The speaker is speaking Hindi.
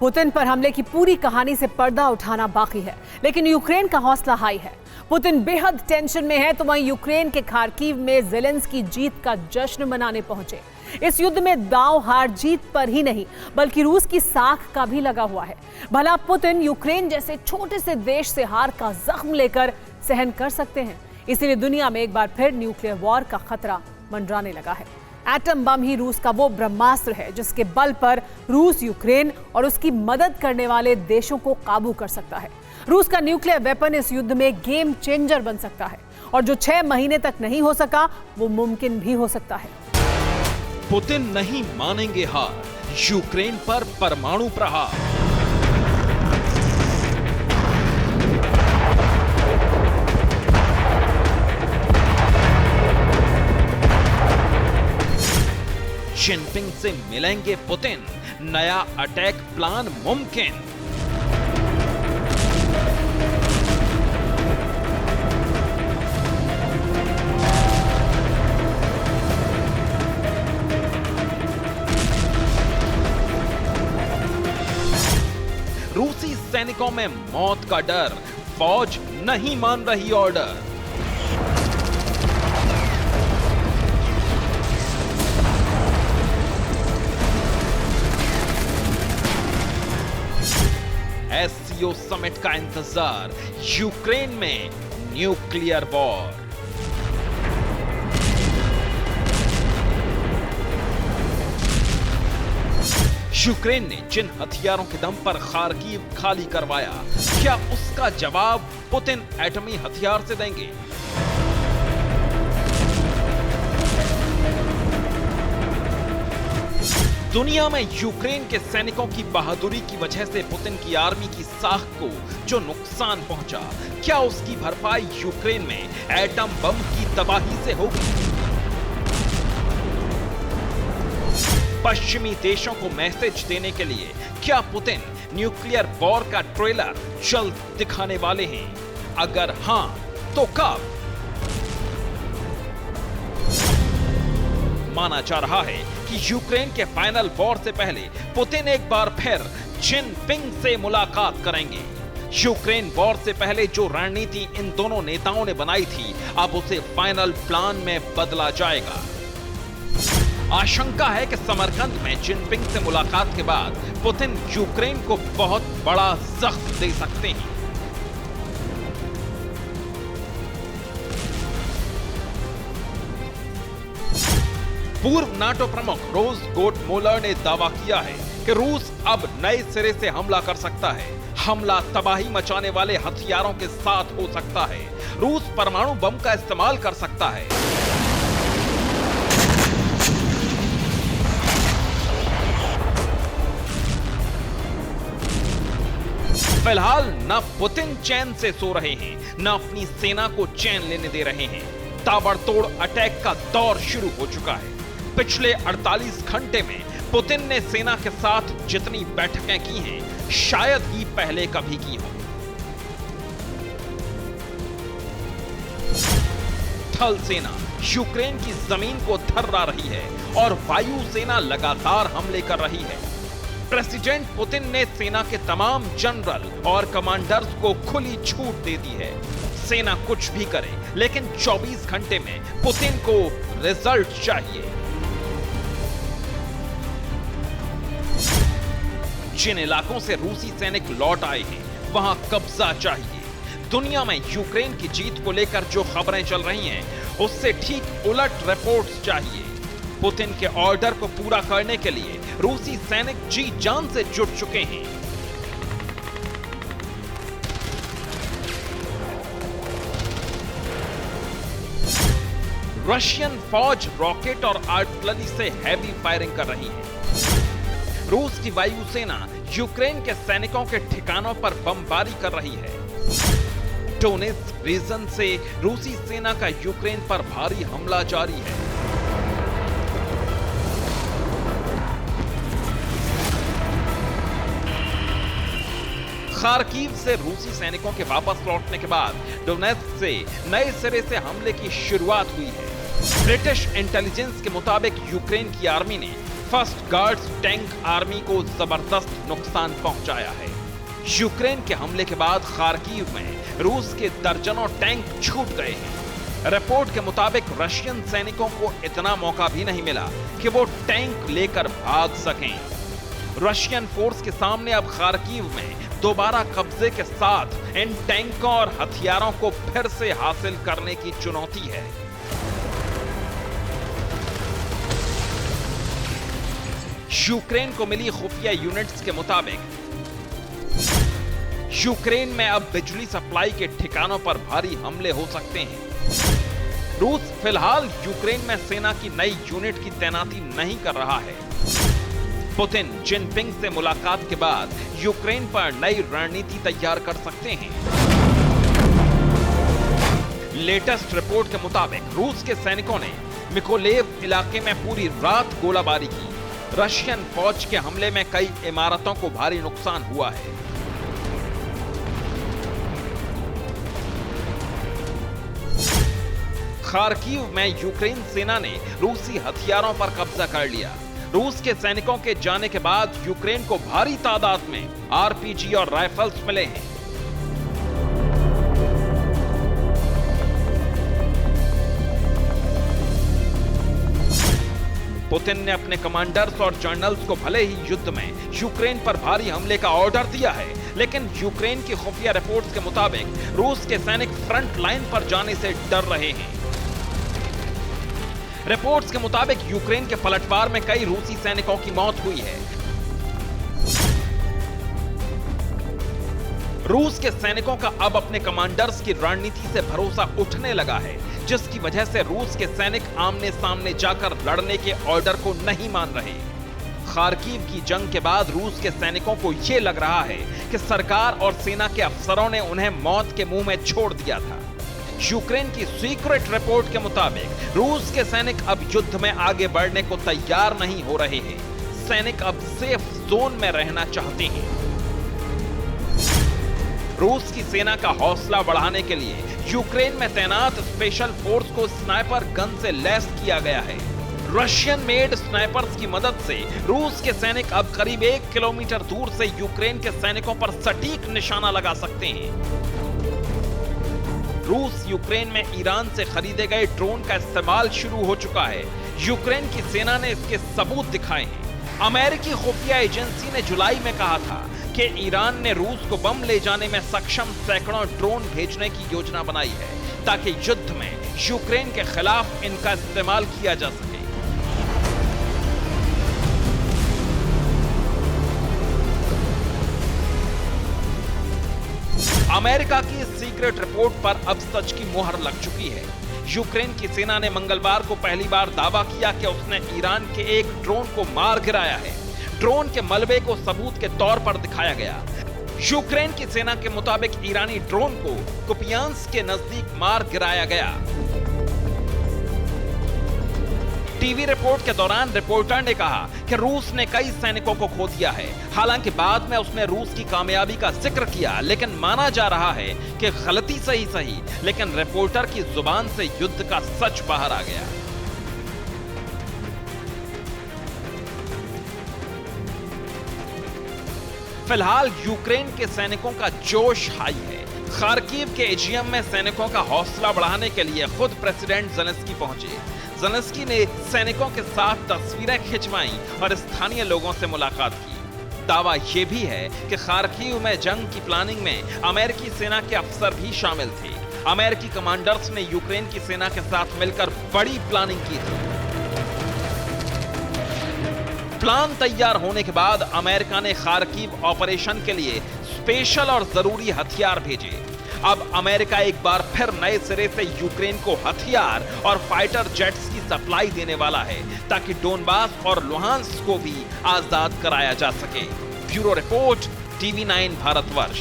पुतिन पर हमले की पूरी कहानी से पर्दा उठाना बाकी है, लेकिन यूक्रेन का हौसला हाई है। पुतिन बेहद टेंशन में है तो वहीं यूक्रेन के खार्किव में ज़ेलेंस्की जीत का जश्न मनाने पहुंचे। इस युद्ध में दांव हार जीत पर ही नहीं बल्कि रूस की साख का भी लगा हुआ है। भला पुतिन यूक्रेन जैसे छोटे से देश से हार का जख्म लेकर सहन कर सकते हैं? इसीलिए दुनिया में एक बार फिर न्यूक्लियर वॉर का खतरा मंडराने लगा है। एटम बम ही रूस का वो ब्रह्मास्त्र है जिसके बल पर रूस यूक्रेन और उसकी मदद करने वाले देशों को काबू कर सकता है। रूस का न्यूक्लियर वेपन इस युद्ध में गेम चेंजर बन सकता है और जो 6 महीने तक नहीं हो सका वो मुमकिन भी हो सकता है। पुतिन नहीं मानेंगे हार, यूक्रेन पर परमाणु प्रहार। जिनपिंग से मिलेंगे पुतिन, नया अटैक प्लान मुमकिन। रूसी सैनिकों में मौत का डर, फौज नहीं मान रही ऑर्डर। एससीओ समिट का इंतजार, यूक्रेन में न्यूक्लियर वॉर। यूक्रेन ने जिन हथियारों के दम पर खार्किव खाली करवाया, क्या उसका जवाब पुतिन एटमी हथियार से देंगे? दुनिया में यूक्रेन के सैनिकों की बहादुरी की वजह से पुतिन की आर्मी की साख को जो नुकसान पहुंचा, क्या उसकी भरपाई यूक्रेन में एटम बम की तबाही से होगी? पश्चिमी देशों को मैसेज देने के लिए क्या पुतिन न्यूक्लियर वॉर का ट्रेलर जल्द दिखाने वाले हैं? अगर हां, तो कब? माना जा रहा है कि यूक्रेन के फाइनल वॉर से पहले पुतिन एक बार फिर जिनपिंग से मुलाकात करेंगे। यूक्रेन वॉर से पहले जो रणनीति इन दोनों नेताओं ने बनाई थी, अब उसे फाइनल प्लान में बदला जाएगा। आशंका है कि समरकंद में जिनपिंग से मुलाकात के बाद पुतिन यूक्रेन को बहुत बड़ा जख्म दे सकते हैं। पूर्व नाटो प्रमुख रोज गोटमोलर ने दावा किया है कि रूस अब नए सिरे से हमला कर सकता है। हमला तबाही मचाने वाले हथियारों के साथ हो सकता है। रूस परमाणु बम का इस्तेमाल कर सकता है। फिलहाल न पुतिन चैन से सो रहे हैं, न अपनी सेना को चैन लेने दे रहे हैं। ताबड़तोड़ अटैक का दौर शुरू हो चुका है। पिछले 48 घंटे में पुतिन ने सेना के साथ जितनी बैठकें की हैं, शायद ही पहले कभी की हो। थल सेना यूक्रेन की जमीन को थर्रा रही है और वायु सेना लगातार हमले कर रही है। प्रेसिडेंट पुतिन ने सेना के तमाम जनरल और कमांडर्स को खुली छूट दे दी है। सेना कुछ भी करे, लेकिन 24 घंटे में पुतिन को रिजल्ट चाहिए। जिन इलाकों से रूसी सैनिक लौट आए हैं, वहां कब्जा चाहिए। दुनिया में यूक्रेन की जीत को लेकर जो खबरें चल रही हैं, उससे ठीक उलट रिपोर्ट्स चाहिए। पुतिन के ऑर्डर को पूरा करने के लिए रूसी सैनिक जी जान से जुट चुके हैं। रशियन फौज रॉकेट और आर्टिलरी से हैवी फायरिंग कर रही है। रूस की वायुसेना यूक्रेन के सैनिकों के ठिकानों पर बमबारी कर रही है। डोनेट्स्क रीजन से रूसी सेना का यूक्रेन पर भारी हमला जारी है। खार्किव से रूसी सैनिकों के वापस लौटने के बाद डोनेट्स्क से नए सिरे से हमले की शुरुआत हुई है। ब्रिटिश इंटेलिजेंस के मुताबिक यूक्रेन की आर्मी ने फर्स्ट गार्ड्स टैंक आर्मी को जबरदस्त नुकसान पहुंचाया है। यूक्रेन के हमले के बाद खार्किव में रूस के दर्जनों टैंक छूट गए हैं। रिपोर्ट के मुताबिक रशियन सैनिकों को इतना मौका भी नहीं मिला कि वो टैंक लेकर भाग सकें। रशियन फोर्स के सामने अब खार्किव में दोबारा कब्जे के साथ इन टैंकों और हथियारों को फिर से हासिल करने की चुनौती है। यूक्रेन को मिली खुफिया यूनिट्स के मुताबिक यूक्रेन में अब बिजली सप्लाई के ठिकानों पर भारी हमले हो सकते हैं। रूस फिलहाल यूक्रेन में सेना की नई यूनिट की तैनाती नहीं कर रहा है। पुतिन जिनपिंग से मुलाकात के बाद यूक्रेन पर नई रणनीति तैयार कर सकते हैं। लेटेस्ट रिपोर्ट के मुताबिक रूस के सैनिकों ने मिकोलेव इलाके में पूरी रात गोलाबारी की। रशियन फौज के हमले में कई इमारतों को भारी नुकसान हुआ है। खार्किव में यूक्रेन सेना ने रूसी हथियारों पर कब्जा कर लिया। रूस के सैनिकों के जाने के बाद यूक्रेन को भारी तादाद में आरपीजी और राइफल्स मिले हैं। पुतिन ने अपने कमांडर्स और जनरल्स को भले ही युद्ध में यूक्रेन पर भारी हमले का ऑर्डर दिया है, लेकिन यूक्रेन की खुफिया रिपोर्ट्स के मुताबिक रूस के सैनिक फ्रंट लाइन पर जाने से डर रहे हैं। रिपोर्ट्स के मुताबिक यूक्रेन के पलटवार में कई रूसी सैनिकों की मौत हुई है। रूस के सैनिकों का अब अपने कमांडर्स की रणनीति से भरोसा उठने लगा है, जिसकी वजह से रूस के सैनिक आमने सामने जाकर लड़ने के ऑर्डर को नहीं मान रहे। खार्किव की जंग के बाद रूस के सैनिकों को यह लग रहा है कि सरकार और सेना के अफसरों ने उन्हें मौत के मुंह में छोड़ दिया था। यूक्रेन की सीक्रेट रिपोर्ट के मुताबिक रूस के सैनिक अब युद्ध में आगे बढ़ने को तैयार नहीं हो रहे हैं। सैनिक अब सेफ जोन में रहना चाहते हैं। रूस की सेना का हौसला बढ़ाने के लिए यूक्रेन में तैनात स्पेशल फोर्स को स्नाइपर गन से लैस किया गया है। रशियन मेड स्नाइपर्स की मदद से रूस के सैनिक अब करीब 1 किलोमीटर दूर से यूक्रेन के सैनिकों पर सटीक निशाना लगा सकते हैं। रूस यूक्रेन में ईरान से खरीदे गए ड्रोन का इस्तेमाल शुरू हो चुका है। यूक्रेन की सेना ने इसके सबूत दिखाए हैं। अमेरिकी खुफिया एजेंसी ने जुलाई में कहा था कि ईरान ने रूस को बम ले जाने में सक्षम सैकड़ों ड्रोन भेजने की योजना बनाई है, ताकि युद्ध में यूक्रेन के खिलाफ इनका इस्तेमाल किया जा सके। अमेरिका की सीक्रेट रिपोर्ट पर अब सच की मोहर लग चुकी है। यूक्रेन की सेना ने मंगलवार को पहली बार दावा किया कि उसने ईरान के एक ड्रोन को मार गिराया है। ड्रोन के मलबे को सबूत के तौर पर दिखाया गया। यूक्रेन की सेना के मुताबिक ईरानी ड्रोन को कुपियांस्क के नजदीक मार गिराया गया। टीवी रिपोर्ट के दौरान रिपोर्टर ने कहा कि रूस ने कई सैनिकों को खो दिया है। हालांकि बाद में उसने रूस की कामयाबी का जिक्र किया, लेकिन माना जा रहा है कि गलती सही, लेकिन रिपोर्टर की जुबान से युद्ध का सच बाहर आ गया। फिलहाल यूक्रेन के सैनिकों का जोश हाई है। खार्किव के एजीएम में सैनिकों का हौसला बढ़ाने के लिए खुद प्रेसिडेंट ज़ेलेंस्की पहुंचे। ज़ेलेंस्की ने सैनिकों के साथ तस्वीरें खिंचवाई और स्थानीय लोगों से मुलाकात की। दावा यह भी है कि खार्किव में जंग की प्लानिंग में अमेरिकी सेना के अफसर भी शामिल थे। अमेरिकी कमांडर्स ने यूक्रेन की सेना के साथ मिलकर बड़ी प्लानिंग की थी। प्लान तैयार होने के बाद अमेरिका ने खार्किव ऑपरेशन के लिए स्पेशल और जरूरी हथियार भेजे। अब अमेरिका एक बार फिर नए सिरे से यूक्रेन को हथियार और फाइटर जेट्स की सप्लाई देने वाला है, ताकि डोनबास और लुहांस्क को भी आजाद कराया जा सके। Bureau report, TV9 Bharatvarsh.